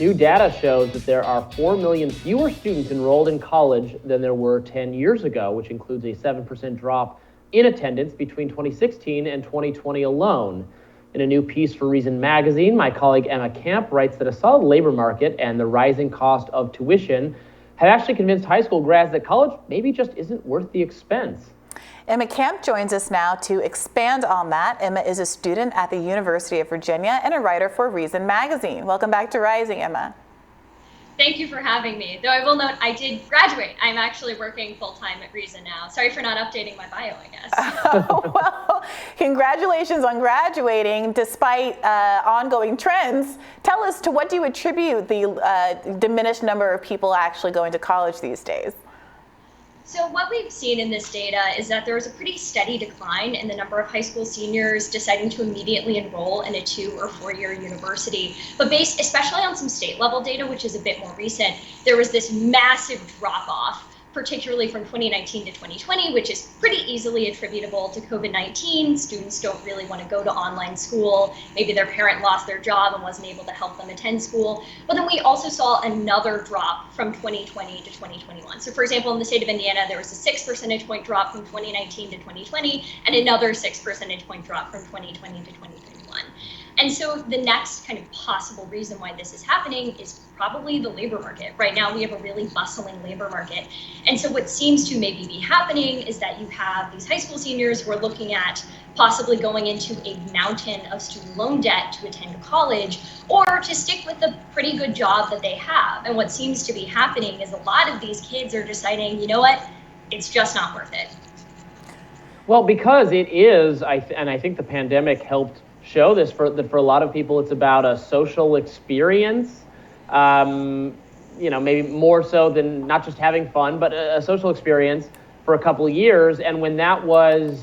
New data shows that there are 4 million fewer students enrolled in college than there were 10 years ago, which includes a 7% drop in attendance between 2016 and 2020 alone. In a new piece for Reason magazine, my colleague Emma Camp writes that a solid labor market and the rising cost of tuition have actually convinced high school grads that college maybe just isn't worth the expense. Emma Camp joins us now to expand on that. Emma is a student at the University of Virginia and a writer for Reason magazine. Welcome back to Rising, Emma. Thank you for having me. Though I will note I did graduate. I'm actually working full-time at Reason now. Sorry for not updating my bio, I guess. Well, congratulations on graduating despite ongoing trends. Tell us, to what do you attribute the diminished number of people actually going to college these days? So what we've seen in this data is that there was a pretty steady decline in the number of high school seniors deciding to immediately enroll in a 2 or 4 year university. But based especially on some state level data, which is a bit more recent, there was this massive drop off, particularly from 2019 to 2020, which is pretty easily attributable to COVID-19. Students don't really want to go to online school. Maybe their parent lost their job and wasn't able to help them attend school. But then we also saw another drop from 2020 to 2021. So for example, in the state of Indiana, there was a 6 percentage point drop from 2019 to 2020, and another 6 percentage point drop from 2020 to 2021. And so the next kind of possible reason why this is happening is probably the labor market. Right now, we have a really bustling labor market. And so what seems to maybe be happening is that you have these high school seniors who are looking at possibly going into a mountain of student loan debt to attend college, or to stick with the pretty good job that they have. And what seems to be happening is a lot of these kids are deciding, you know what, it's just not worth it. Well, because it is, and I think the pandemic helped show this, for a lot of people, it's about a social experience, maybe more so than not just having fun, but a social experience for a couple of years. And when that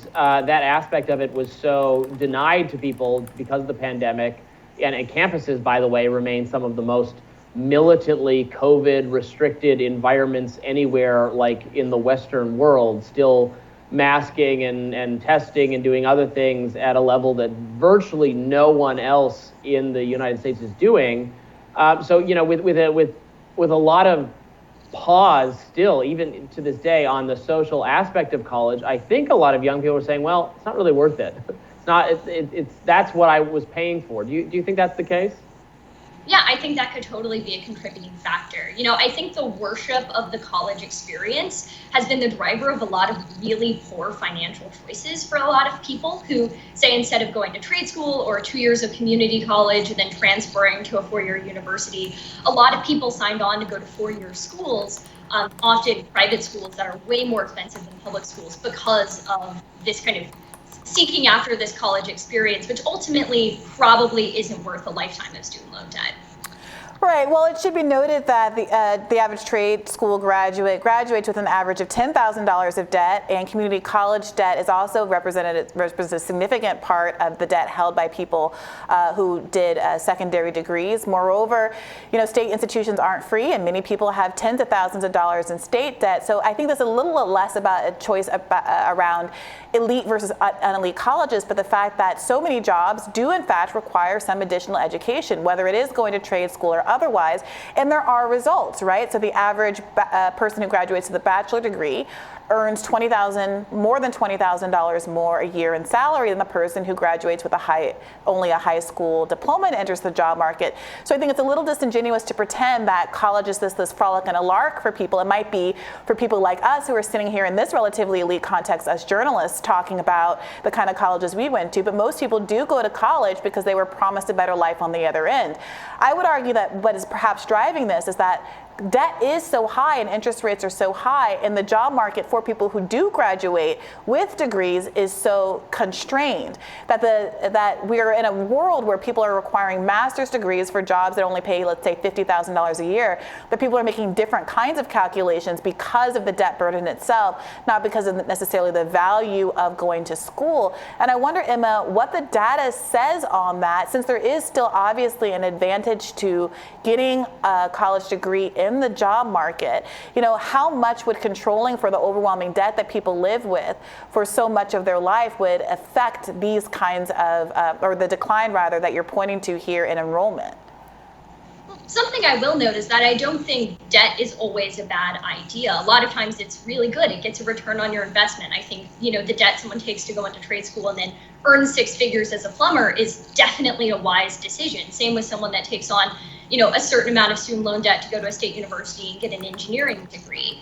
aspect of it was so denied to people because of the pandemic, and campuses, by the way, remain some of the most militantly COVID restricted environments anywhere, like in the Western world, still masking and testing and doing other things at a level that virtually no one else in the United States is doing. So with a lot of pause still, even to this day, on the social aspect of college, I think a lot of young people are saying, well, it's not really worth it. It's not. It's that's what I was paying for. Do you think that's the case? Yeah, I think that could totally be a contributing factor. I think the worship of the college experience has been the driver of a lot of really poor financial choices for a lot of people who say, instead of going to trade school or 2 years of community college and then transferring to a 4-year university, a lot of people signed on to go to 4-year schools, often private schools that are way more expensive than public schools, because of this kind of seeking after this college experience, which ultimately probably isn't worth a lifetime of student loan debt. Right. Well, it should be noted that the average trade school graduates with an average of $10,000 of debt, and community college debt is also represents a significant part of the debt held by people who did secondary degrees. Moreover, state institutions aren't free, and many people have tens of thousands of dollars in state debt. So I think there's a little less about a choice around elite versus unelite colleges, but the fact that so many jobs do in fact require some additional education, whether it is going to trade school or otherwise, and there are results, right? So the average person who graduates with a bachelor degree earns more than $20,000 more a year in salary than the person who graduates with only a high school diploma and enters the job market. So I think it's a little disingenuous to pretend that college is this frolic and a lark for people. It might be for people like us who are sitting here in this relatively elite context as journalists talking about the kind of colleges we went to, but most people do go to college because they were promised a better life on the other end. I would argue that what is perhaps driving this is that debt is so high and interest rates are so high, and the job market for people who do graduate with degrees is so constrained that we are in a world where people are requiring master's degrees for jobs that only pay, let's say, $50,000 a year, that people are making different kinds of calculations because of the debt burden itself, not because of necessarily the value of going to school. And I wonder, Emma, what the data says on that, since there is still obviously an advantage to getting a college degree in the job market. How much would controlling for the overwhelming debt that people live with for so much of their life would affect these kinds of, or the decline rather, that you're pointing to here in enrollment? Something I will note is that I don't think debt is always a bad idea. A lot of times it's really good. It gets a return on your investment. I think, the debt someone takes to go into trade school and then earn six figures as a plumber is definitely a wise decision. Same with someone that takes on, a certain amount of student loan debt to go to a state university and get an engineering degree.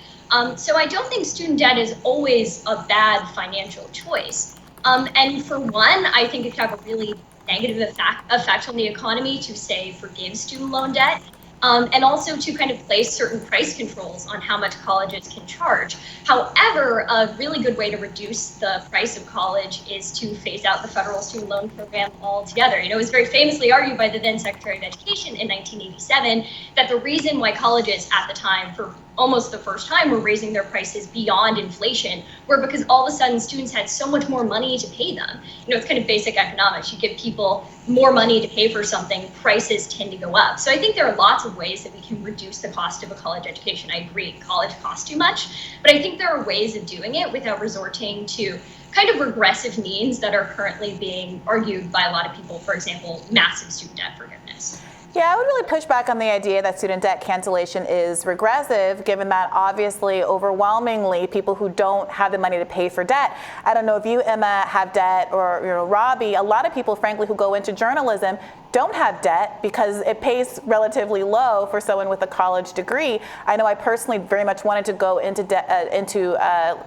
So I don't think student debt is always a bad financial choice. And for one, I think it could have a really negative effect on the economy to, say, forgive student loan debt, and also to kind of place certain price controls on how much colleges can charge. However, a really good way to reduce the price of college is to phase out the federal student loan program altogether. It was very famously argued by the then Secretary of Education in 1987 that the reason why colleges at the time, for almost the first time, were raising their prices beyond inflation were because all of a sudden students had so much more money to pay them. It's kind of basic economics. You give people more money to pay for something, prices tend to go up. So I think there are lots of ways that we can reduce the cost of a college education. I agree, college costs too much, but I think there are ways of doing it without resorting to kind of regressive means that are currently being argued by a lot of people, for example, massive student debt forgiveness. Yeah, I would really push back on the idea that student debt cancellation is regressive, given that obviously, overwhelmingly, people who don't have the money to pay for debt. I don't know if you, Emma, have debt, or Robbie. A lot of people, frankly, who go into journalism don't have debt because it pays relatively low for someone with a college degree. I know I personally very much wanted to go into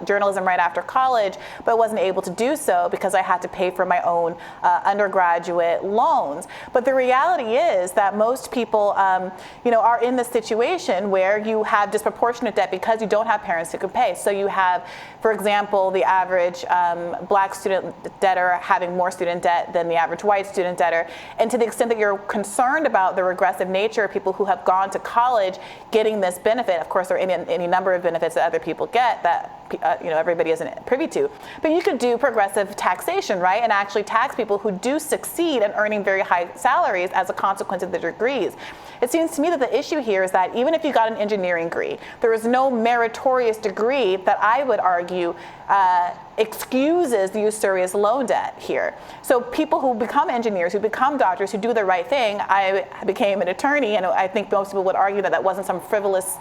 journalism right after college, but wasn't able to do so because I had to pay for my own undergraduate loans. But the reality is that most people, are in this situation where you have disproportionate debt because you don't have parents who can pay. So you have, for example, the average black student debtor having more student debt than the average white student debtor. And to the extent that you're concerned about the regressive nature of people who have gone to college getting this benefit, of course, there are any number of benefits that other people get that everybody isn't privy to. But you could do progressive taxation, right, and actually tax people who do succeed in earning very high salaries as a consequence of their degrees. It seems to me that the issue here is that even if you got an engineering degree, there is no meritorious degree that I would argue excuses the usurious loan debt here. So people who become engineers, who become doctors, who do the right thing, I became an attorney, and I think most people would argue that that wasn't some frivolous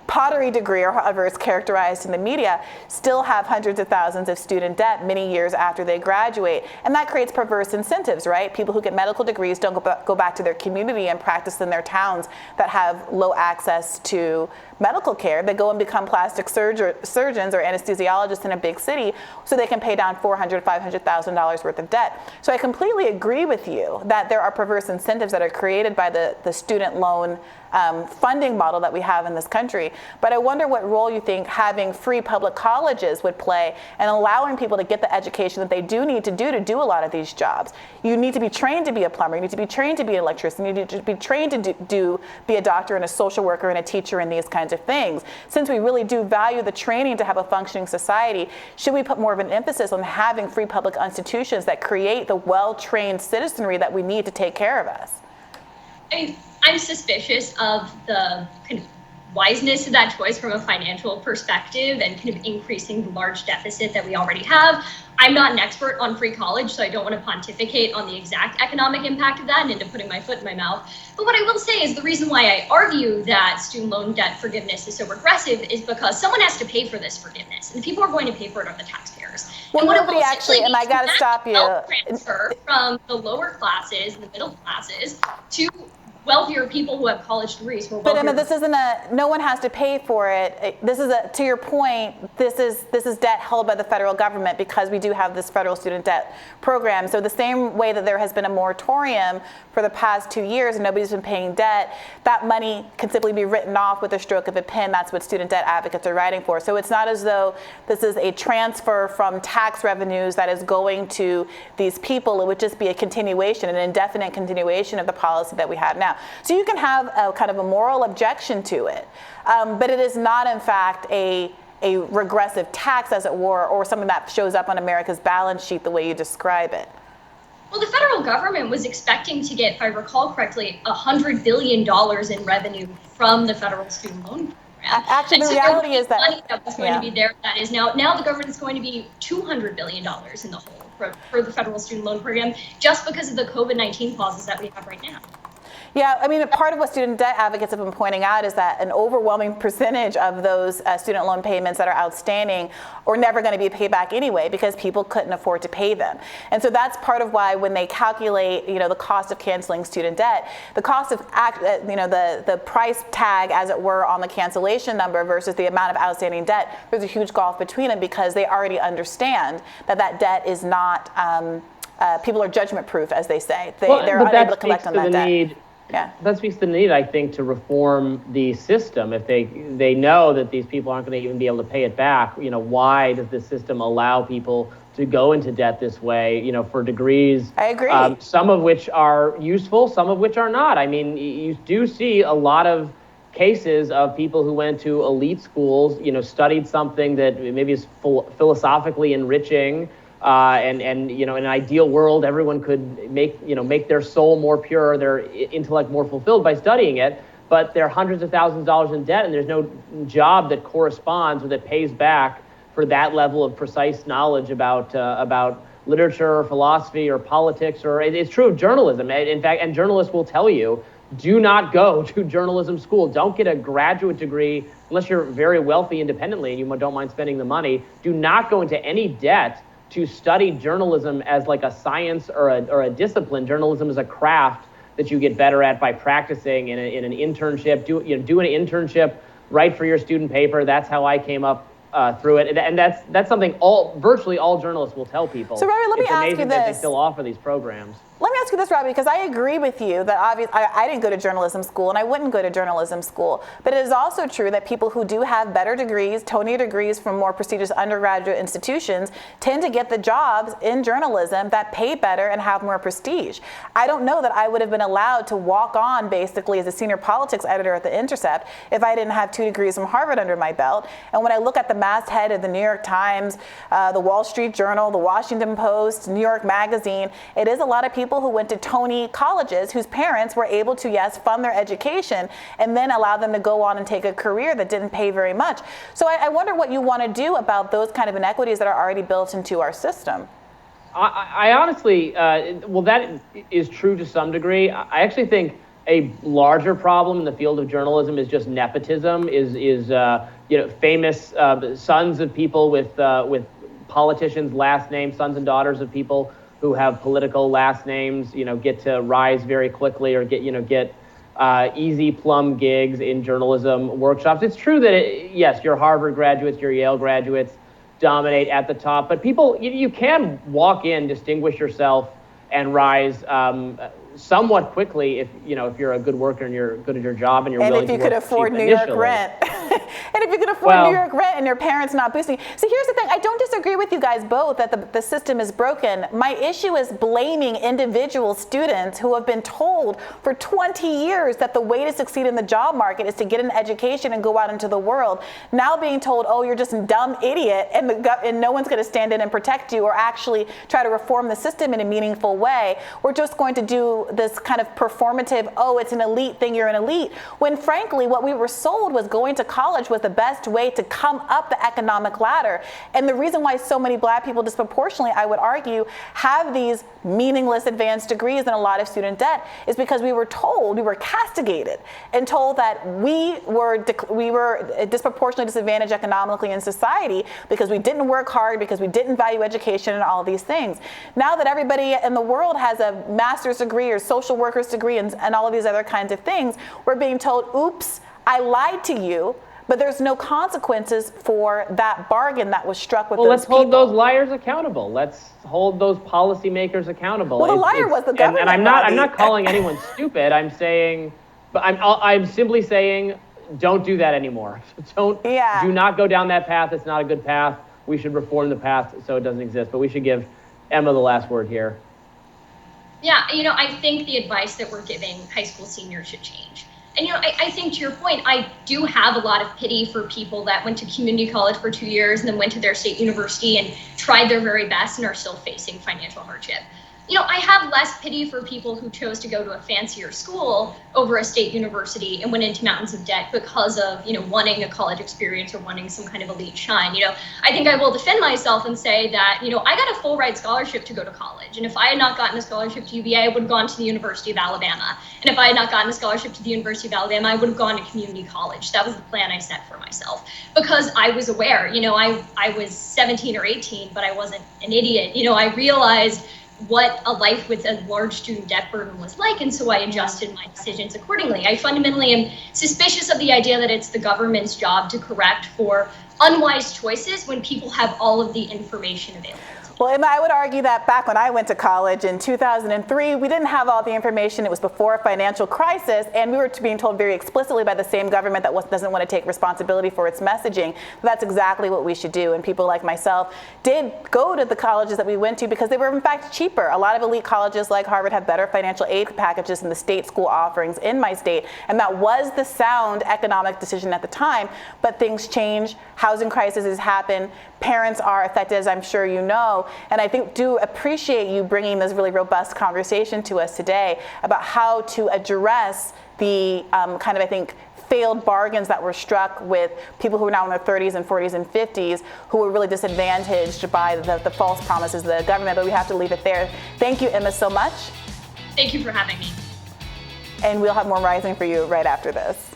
pottery degree, or however it's characterized in the media, still have hundreds of thousands of student debt many years after they graduate. And that creates perverse incentives, right? People who get medical degrees don't go back to their community and practice in their towns that have low access to medical care. They go and become plastic surgeons or anesthesiologists in a big city so they can pay down $400,000, $500,000 worth of debt. So I completely agree with you that there are perverse incentives that are created by the student loan funding model that we have in this country. But I wonder what role you think having free public colleges would play in allowing people to get the education that they do need to do a lot of these jobs. You need to be trained to be a plumber. You need to be trained to be an electrician. You need to be trained to be a doctor and a social worker and a teacher and these kinds of things. Since we really do value the training to have a functioning society, should we put more of an emphasis on having free public institutions that create the well-trained citizenry that we need to take care of us? I'm suspicious of the kind of wiseness of that choice from a financial perspective and kind of increasing the large deficit that we already have. I'm not an expert on free college, so I don't want to pontificate on the exact economic impact of that and into putting my foot in my mouth. But what I will say is the reason why I argue that student loan debt forgiveness is so regressive is because someone has to pay for this forgiveness, and the people who are going to pay for it are the taxpayers. Well, nobody actually, and I got to stop you. Transfer from the lower classes and the middle classes to wealthier people who have college degrees. But Emma, this isn't no one has to pay for it. This is to your point, this is debt held by the federal government because we do have this federal student debt program. So the same way that there has been a moratorium for the past 2 years and nobody's been paying debt, that money can simply be written off with a stroke of a pen. That's what student debt advocates are writing for. So it's not as though this is a transfer from tax revenues that is going to these people. It would just be a continuation, an indefinite continuation of the policy that we have now. So you can have a kind of a moral objection to it, but it is not, in fact, a regressive tax, as it were, or something that shows up on America's balance sheet the way you describe it. Well, the federal government was expecting to get, if I recall correctly, $100 billion in revenue from the federal student loan program. Actually, the reality is that money that was going to be there, that is now the government is going to be $200 billion in the hole for the federal student loan program, just because of the COVID-19 clauses that we have right now. Yeah, I mean, part of what student debt advocates have been pointing out is that an overwhelming percentage of those student loan payments that are outstanding are never going to be paid back anyway because people couldn't afford to pay them. And so that's part of why when they calculate, the cost of canceling student debt, the cost of, the price tag, as it were, on the cancellation number versus the amount of outstanding debt, there's a huge gulf between them because they already understand that debt is not, people are judgment proof, as they say. They're unable to collect on that debt. Yeah. That speaks to the need, I think, to reform the system. If they know that these people aren't going to even be able to pay it back, why does the system allow people to go into debt this way, for degrees? I agree. Some of which are useful, some of which are not. I mean, you do see a lot of cases of people who went to elite schools, studied something that maybe is philosophically enriching, and in an ideal world, everyone could make their soul more pure, their intellect more fulfilled by studying it. But they're hundreds of thousands of dollars in debt, and there's no job that corresponds or that pays back for that level of precise knowledge about literature or philosophy or politics. Or it's true of journalism. In fact, and journalists will tell you, do not go to journalism school. Don't get a graduate degree unless you're very wealthy independently and you don't mind spending the money. Do not go into any debt to study journalism as like a science or a discipline. Journalism is a craft that you get better at by practicing in an internship. Do an internship, write for your student paper. That's how I came up through it, and that's something virtually all journalists will tell people. So Robbie, let me ask you this. It's amazing that they still offer these programs. Let me ask you this, Robbie, because I agree with you that obviously I didn't go to journalism school and I wouldn't go to journalism school. But it is also true that people who do have better degrees, Tony degrees from more prestigious undergraduate institutions, tend to get the jobs in journalism that pay better and have more prestige. I don't know that I would have been allowed to walk on basically as a senior politics editor at The Intercept if I didn't have 2 degrees from Harvard under my belt. And when I look at the masthead of the New York Times, the Wall Street Journal, the Washington Post, New York Magazine, it is a lot of people who went to Tony colleges whose parents were able to, yes, fund their education and then allow them to go on and take a career that didn't pay very much. So I wonder what you want to do about those kind of inequities that are already built into our system. I honestly, that is true to some degree. I actually think a larger problem in the field of journalism is just nepotism, is famous sons of people with politicians' last names, sons and daughters of people who have political last names, get to rise very quickly or get easy plum gigs in journalism workshops. It's true that yes, your Harvard graduates, your Yale graduates dominate at the top, but people, you can walk in, distinguish yourself, and rise somewhat quickly if you're a good worker and you're good at your job and you're willing to work. And if you could afford New York rent. And if you could afford New York rent and your parents not boosting. See, here's the thing. I don't disagree with you guys both that the system is broken. My issue is blaming individual students who have been told for 20 years that the way to succeed in the job market is to get an education and go out into the world. Now being told, oh, you're just a dumb idiot and no one's going to stand in and protect you or actually try to reform the system in a meaningful way. We're just going to do this kind of performative, oh, it's an elite thing, you're an elite. When frankly, what we were sold was going to college was the best way to come up the economic ladder. And the reason why so many black people disproportionately, I would argue, have these meaningless advanced degrees and a lot of student debt is because we were told, we were castigated and told that we were disproportionately disadvantaged economically in society because we didn't work hard, because we didn't value education and all these things. Now that everybody in the world has a master's degree or social worker's degree and all of these other kinds of things, we're being told, oops, I lied to you, but there's no consequences for that bargain that was struck with those people. Well, let's hold those liars accountable. Let's hold those policymakers accountable. Well, the liar was the government. And I'm not calling anyone stupid. I'm saying, but I'm simply saying, don't do that anymore. Do not go down that path. It's not a good path. We should reform the path so it doesn't exist. But we should give Emma the last word here. Yeah, I think the advice that we're giving high school seniors should change. And, I think to your point, I do have a lot of pity for people that went to community college for 2 years and then went to their state university and tried their very best and are still facing financial hardship. I have less pity for people who chose to go to a fancier school over a state university and went into mountains of debt because of, wanting a college experience or wanting some kind of elite shine. I think I will defend myself and say that, I got a full ride scholarship to go to college. And if I had not gotten a scholarship to UVA, I would have gone to the University of Alabama. And if I had not gotten a scholarship to the University of Alabama, I would have gone to community college. That was the plan I set for myself because I was aware, I was 17 or 18, but I wasn't an idiot. I realized what a life with a large student debt burden was like, and so I adjusted my decisions accordingly. I fundamentally am suspicious of the idea that it's the government's job to correct for unwise choices when people have all of the information available. Well, Emma, I would argue that back when I went to college in 2003, we didn't have all the information. It was before a financial crisis, and we were being told very explicitly by the same government that doesn't want to take responsibility for its messaging. That's exactly what we should do. And people like myself did go to the colleges that we went to because they were, in fact, cheaper. A lot of elite colleges like Harvard have better financial aid packages than the state school offerings in my state, and that was the sound economic decision at the time. But things change. Housing crises happen. Parents are affected, as I'm sure you know. And I do appreciate you bringing this really robust conversation to us today about how to address the failed bargains that were struck with people who are now in their 30s and 40s and 50s who were really disadvantaged by the false promises of the government. But we have to leave it there. Thank you, Emma, so much. Thank you for having me. And we'll have more Rising for you right after this.